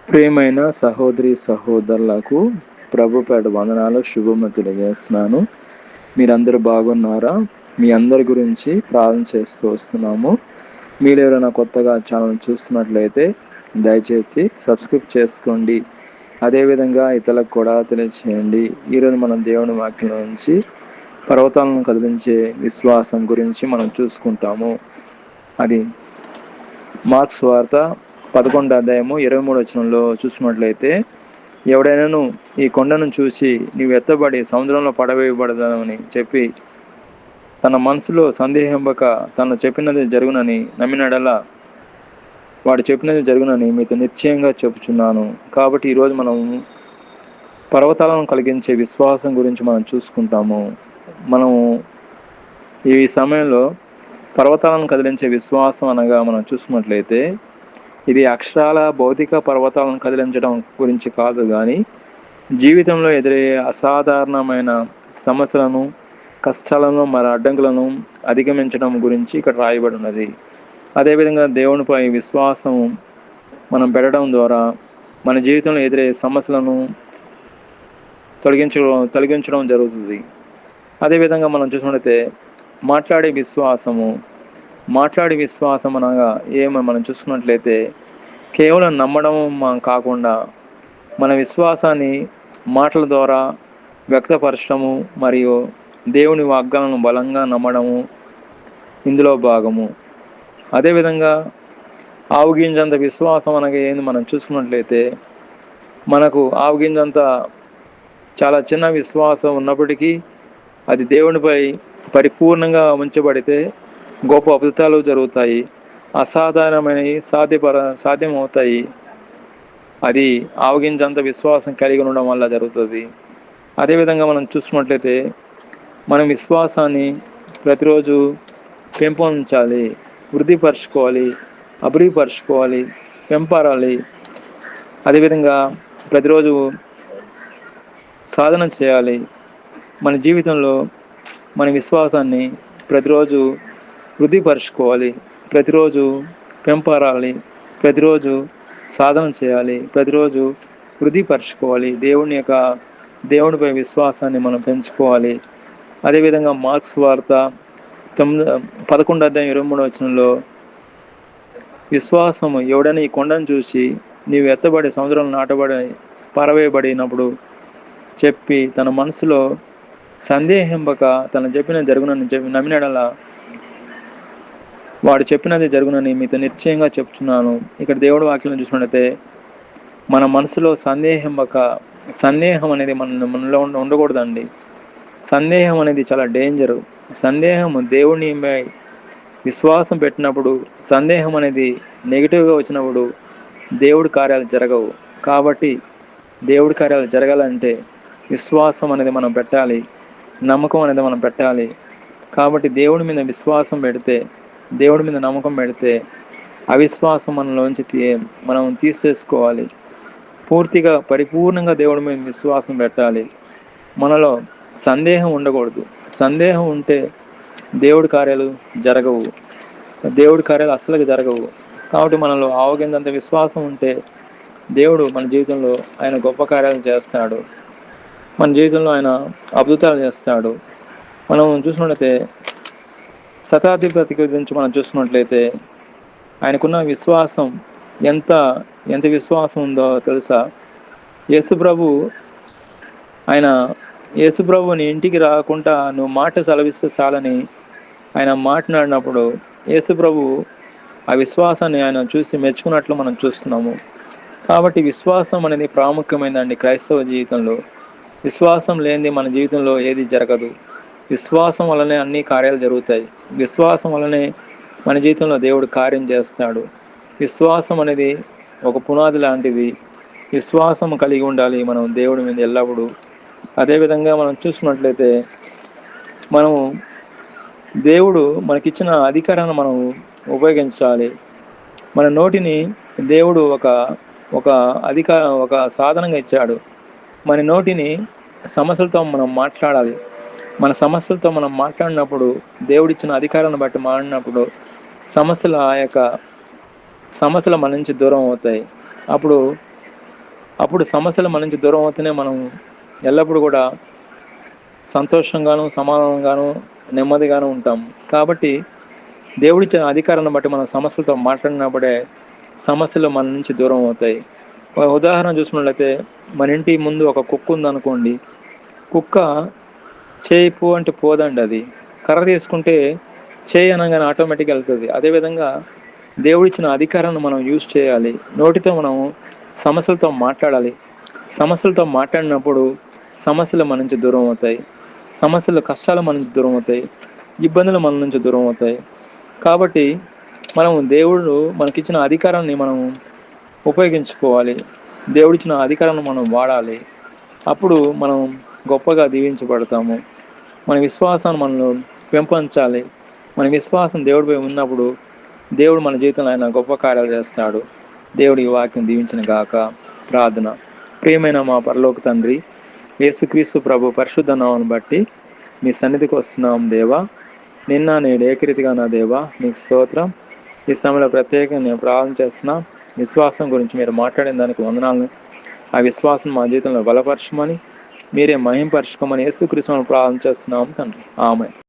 ప్రియమైన సహోదరి సహోదరులకు ప్రభుపేట వందనాలు శుభములు తెలియజేస్తున్నాను. మీరందరూ బాగున్నారా? మీ అందరి గురించి ప్రార్థన చేస్తూ వస్తున్నాము. మీరు ఎవరైనా కొత్తగా ఛానల్ చూస్తున్నట్లయితే దయచేసి సబ్స్క్రైబ్ చేసుకోండి. అదేవిధంగా ఇతరులకు కూడా తెలియచేయండి. ఈరోజు మనం దేవుని వాక్యం నుంచి పర్వతాలను కదిలించే విశ్వాసం గురించి మనం చూసుకుంటాము. అది మార్క్స్ వార్త 11వ అధ్యాయము 23వ వచనంలో చూసుకున్నట్లయితే, ఎవడైనాను ఈ కొండను చూసి నీవు ఎత్తబడి సముద్రంలో పడవేయబడదానని చెప్పి తన మనసులో సందేహింపక తను చెప్పినది జరుగునని నమ్మినడలా వాడు చెప్పినది జరుగునని మీతో నిశ్చయంగా చెప్పుచున్నాను. కాబట్టి ఈరోజు మనం పర్వతాలను కలిగించే విశ్వాసం గురించి మనం చూసుకుంటాము. మనము ఈ సమయంలో పర్వతాలను కదిలించే విశ్వాసం అనగా మనం చూసుకున్నట్లయితే, ఇది అక్షరాల భౌతిక పర్వతాలను కదిలించడం గురించి కాదు, కానీ జీవితంలో ఎదురయ్యే అసాధారణమైన సమస్యలను, కష్టాలను, మరి అడ్డంకులను అధిగమించడం గురించి ఇక్కడ రాయబడి ఉన్నది. అదేవిధంగా దేవునిపై విశ్వాసం మనం పెట్టడం ద్వారా మన జీవితంలో ఎదురయ్యే సమస్యలను తొలగించడం జరుగుతుంది. అదేవిధంగా మనం చూసుకుంటే మాట్లాడే విశ్వాసం అనగా మనం చూసుకున్నట్లయితే కేవలం నమ్మడం కాకుండా మన విశ్వాసాన్ని మాటల ద్వారా వ్యక్తపరచడము మరియు దేవుని వాగ్దానాలను బలంగా నమ్మడము ఇందులో భాగము. అదేవిధంగా ఆవుగింజంత విశ్వాసం అనగా మనం చూసుకున్నట్లయితే మనకు ఆవుగింజంత చాలా చిన్న విశ్వాసం ఉన్నప్పటికీ అది దేవునిపై పరిపూర్ణంగా ఉంచబడితే గొప్ప అద్భుతాలు జరుగుతాయి, అసాధారణమైనవి సాధ్యమవుతాయి. అది ఆవగింజంత విశ్వాసం కలిగి ఉండడం వల్ల జరుగుతుంది. అదేవిధంగా మనం చూసుకున్నట్లయితే మనం విశ్వాసాన్ని ప్రతిరోజు పెంపొందించాలి, వృద్ధిపరచుకోవాలి, అభివృద్ధిపరచుకోవాలి, పెంపరాలి. అదేవిధంగా ప్రతిరోజు సాధన చేయాలి. మన జీవితంలో మన విశ్వాసాన్ని ప్రతిరోజు వృద్ధిపరచుకోవాలి, ప్రతిరోజు పెంపరాలి, ప్రతిరోజు సాధన చేయాలి, ప్రతిరోజు వృద్ధిపరచుకోవాలి. దేవునిపై విశ్వాసాన్ని మనం పెంచుకోవాలి. అదేవిధంగా మార్క్స్ వార్త 11వ అధ్యాయం 23వ వచనంలో విశ్వాసము ఎవడైనా ఈ కొండను చూసి నీవు ఎత్తబడి సముద్రంలో పరవేయబడినప్పుడు చెప్పి తన మనసులో సందేహింపక తను చెప్పిన జరుగునని చెప్పి నమ్మినడలా వాడు చెప్పినది జరుగునని మీతో నిశ్చయంగా చెప్తున్నాను. ఇక్కడ దేవుడి వాక్యం చూసినట్లయితే మన మనసులో సందేహం అనేది మనలో ఉండకూడదండి. సందేహం అనేది చాలా డేంజరు. సందేహం దేవుని విశ్వాసం పెట్టినప్పుడు, సందేహం అనేది నెగిటివ్గా వచ్చినప్పుడు దేవుడి కార్యాలు జరగవు. కాబట్టి దేవుడి కార్యాలు జరగాలంటే విశ్వాసం అనేది మనం పెట్టాలి, నమ్మకం అనేది మనం పెట్టాలి. కాబట్టి దేవుడి మీద విశ్వాసం పెడితే, దేవుడి మీద నమ్మకం పెడితే అవిశ్వాసం మనలోంచి మనం తీసేసుకోవాలి. పూర్తిగా పరిపూర్ణంగా దేవుడి మీద విశ్వాసం పెట్టాలి. మనలో సందేహం ఉండకూడదు. సందేహం ఉంటే దేవుడి కార్యాలు జరగవు, దేవుడి కార్యాలు అస్సలు జరగవు. కాబట్టి మనలో ఆవగిందంత విశ్వాసం ఉంటే దేవుడు మన జీవితంలో ఆయన గొప్ప కార్యాలు చేస్తాడు, మన జీవితంలో ఆయన అద్భుతాలు చేస్తాడు. మనం చూసినట్లయితే శతాధిపతి గురించి మనం చూసుకున్నట్లయితే ఆయనకున్న విశ్వాసం ఎంత విశ్వాసం ఉందో తెలుసా? యేసుప్రభుని ఇంటికి రాకుండా నువ్వు మాట సెలవిస్తే చాలని ఆయన మాట్లాడినప్పుడు యేసుప్రభు ఆ విశ్వాసాన్ని ఆయన చూసి మెచ్చుకున్నట్లు మనం చూస్తున్నాము. కాబట్టి విశ్వాసం అనేది ప్రాముఖ్యమైనదండి క్రైస్తవ జీవితంలో. విశ్వాసం లేనిది మన జీవితంలో ఏది జరగదు. విశ్వాసం వల్లనే అన్ని కార్యాలు జరుగుతాయి. విశ్వాసం వల్లనే మన జీవితంలో దేవుడు కార్యం చేస్తాడు. విశ్వాసం అనేది ఒక పునాది లాంటిది. విశ్వాసం కలిగి ఉండాలి మనం దేవుడి మీద ఎల్లప్పుడూ. అదేవిధంగా మనం చూసుకున్నట్లయితే మనము దేవుడు మనకిచ్చిన అధికారాన్ని మనం ఉపయోగించాలి. మన నోటిని దేవుడు ఒక సాధనంగా ఇచ్చాడు. మన నోటిని సమస్యలతో మనం మాట్లాడాలి. మన సమస్యలతో మనం మాట్లాడినప్పుడు, దేవుడిచ్చిన అధికారాన్ని బట్టి మాట్లాడినప్పుడు సమస్యలు మన నుంచి దూరం అవుతాయి. అప్పుడు అప్పుడు సమస్యలు మన నుంచి దూరం అవుతూనే మనం ఎల్లప్పుడూ కూడా సంతోషంగాను, సమాధానంగాను, నెమ్మదిగాను ఉంటాం. కాబట్టి దేవుడిచ్చిన అధికారాన్ని బట్టి మనం సమస్యలతో మాట్లాడినప్పుడే సమస్యలు మన నుంచి దూరం అవుతాయి. ఒక ఉదాహరణ చూసుకున్నట్లయితే, మన ఇంటి ముందు ఒక కుక్క ఉందనుకోండి. కుక్క చేయి పో అంటే పోదండి అది. కర్ర తీసుకుంటే చేయి అనగానే ఆటోమేటిక్‌గా ఎళ్తది. అదేవిధంగా దేవుడిచ్చిన అధికారాన్ని మనం యూజ్ చేయాలి. నోటితో మనం సమస్యలతో మాట్లాడాలి. సమస్యలతో మాట్లాడినప్పుడు సమస్యలు మన నుంచి దూరం అవుతాయి. సమస్యలు, కష్టాలు మన నుంచి దూరం అవుతాయి. ఇబ్బందులు మన నుంచి దూరం అవుతాయి. కాబట్టి మనం దేవుడు మనకిచ్చిన అధికారాన్ని మనం ఉపయోగించుకోవాలి. దేవుడిచ్చిన అధికారాన్ని మనం వాడాలి. అప్పుడు మనం గొప్పగా దీవించబడతాము. మన విశ్వాసాన్ని మనం పెంపొంచాలి. మన విశ్వాసం దేవుడిపై ఉన్నప్పుడు దేవుడు మన జీవితంలో ఆయన గొప్ప కార్యాలు చేస్తాడు. దేవుడు ఈ వాక్యం దీవించిన గాక. ప్రార్థన. ప్రియమైన మా పరలోక తండ్రి, యేసుక్రీస్తు ప్రభు పరిశుద్ధ నామమును బట్టి మీ సన్నిధికి వస్తున్నాం దేవా. నిన్న నేడు ఏకరీతిగా నా దేవా మీకు స్తోత్రం. ఈ సమయంలో ప్రత్యేకంగా నేను ప్రార్థన చేస్తున్నా. విశ్వాసం గురించి మీరు మాట్లాడిన దానికి వందనాలను. ఆ విశ్వాసం మా జీవితంలో బలపరచమని, మీరే మహింపరచుకోమని యేసుక్రీస్తును ప్రార్థన చేస్తున్నాం తండ్రి. ఆమేన్.